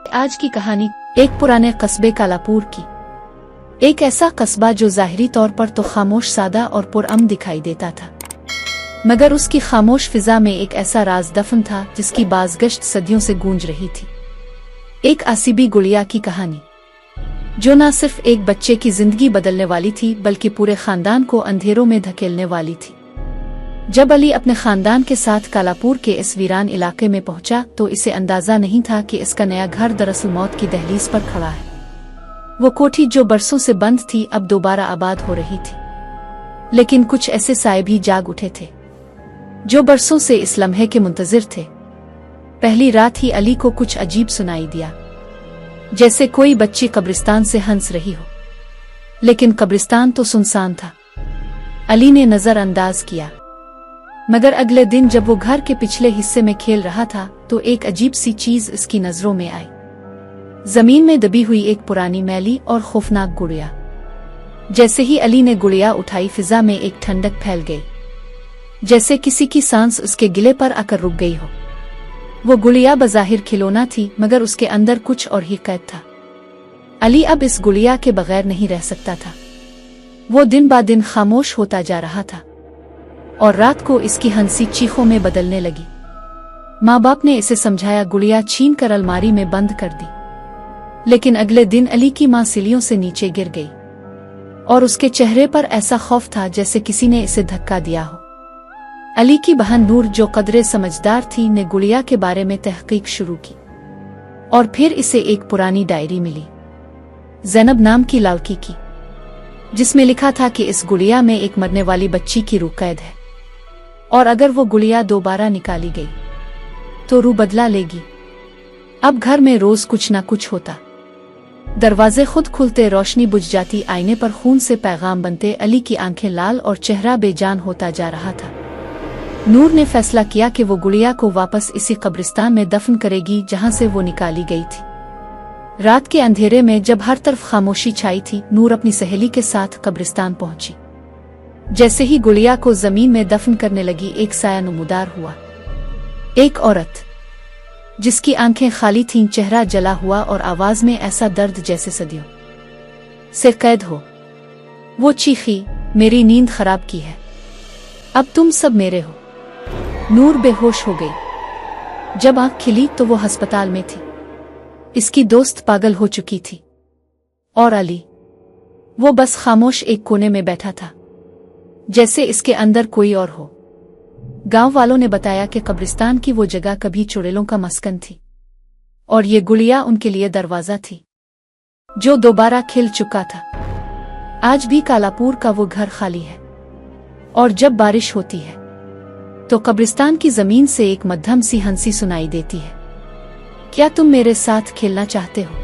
आज की कहानी एक पुराने कस्बे कालापुर की। एक ऐसा कस्बा जो ज़ाहिरी तौर पर तो खामोश, सादा और पुरअमन दिखाई देता था, मगर उसकी खामोश फिजा में एक ऐसा राज दफन था जिसकी बाज़गश्त सदियों से गूंज रही थी। एक आसिबी गुड़िया की कहानी, जो न सिर्फ एक बच्चे की जिंदगी बदलने वाली थी बल्कि पूरे खानदान को अंधेरों में धकेलने वाली थी। जब अली अपने खानदान के साथ कालापुर के इस वीरान इलाके में पहुंचा तो इसे अंदाजा नहीं था कि इसका नया घर दरअसल मौत की दहलीज पर खड़ा है। वो कोठी जो बरसों से बंद थी अब दोबारा आबाद हो रही थी, लेकिन कुछ ऐसे साए भी जाग उठे थे जो बरसों से इस लम्हे के मुंतजिर थे। पहली रात ही अली को कुछ अजीब सुनाई दिया, जैसे कोई बच्ची कब्रिस्तान से हंस रही हो, लेकिन कब्रिस्तान तो सुनसान था। अली ने नजरअंदाज किया, मगर अगले दिन जब वो घर के पिछले हिस्से में खेल रहा था तो एक अजीब सी चीज इसकी नजरों में आई। जमीन में दबी हुई एक पुरानी मैली और खौफनाक गुड़िया। जैसे ही अली ने गुड़िया उठाई, फिजा में एक ठंडक फैल गई, जैसे किसी की सांस उसके गिले पर आकर रुक गई हो। वो गुड़िया बज़ाहिर खिलौना थी, मगर उसके अंदर कुछ और ही कैद था। अली अब इस गुड़िया के बगैर नहीं रह सकता था। वो दिन ब दिन खामोश होता जा रहा था और रात को इसकी हंसी चीखों में बदलने लगी। माँ बाप ने इसे समझाया, गुड़िया छीन कर अलमारी में बंद कर दी, लेकिन अगले दिन अली की माँ सीढ़ियों से नीचे गिर गई और उसके चेहरे पर ऐसा खौफ था जैसे किसी ने इसे धक्का दिया हो। अली की बहन नूर, जो कदरे समझदार थी, ने गुड़िया के बारे में तहकीक शुरू की और फिर इसे एक पुरानी डायरी मिली, ज़ैनब नाम की लड़की की, जिसमें लिखा था कि इस गुड़िया में एक मरने वाली बच्ची की रूह कैद है और अगर वो गुड़िया दोबारा निकाली गई तो रूह बदला लेगी। अब घर में रोज कुछ ना कुछ होता। दरवाजे खुद खुलते, रोशनी बुझ जाती, आईने पर खून से पैगाम बनते। अली की आंखें लाल और चेहरा बेजान होता जा रहा था। नूर ने फैसला किया कि वो गुड़िया को वापस इसी कब्रिस्तान में दफन करेगी जहां से वो निकाली गई थी। रात के अंधेरे में जब हर तरफ खामोशी छाई थी, नूर अपनी सहेली के साथ कब्रिस्तान पहुंची। जैसे ही गुड़िया को जमीन में दफन करने लगी, एक साया नमूदार हुआ। एक औरत जिसकी आंखें खाली थीं, चेहरा जला हुआ और आवाज में ऐसा दर्द जैसे सदियों से कैद हो। वो चीखी, मेरी नींद खराब की है, अब तुम सब मेरे हो। नूर बेहोश हो गई। जब आंख खिली तो वो अस्पताल में थी। इसकी दोस्त पागल हो चुकी थी और अली, वो बस खामोश एक कोने में बैठा था, जैसे इसके अंदर कोई और हो। गांव वालों ने बताया कि कब्रिस्तान की वो जगह कभी चुड़ैलों का मस्कन थी और ये गुड़िया उनके लिए दरवाजा थी जो दोबारा खिल चुका था। आज भी कालापुर का वो घर खाली है और जब बारिश होती है तो कब्रिस्तान की जमीन से एक मध्यम सी हंसी सुनाई देती है। क्या तुम मेरे साथ खेलना चाहते हो?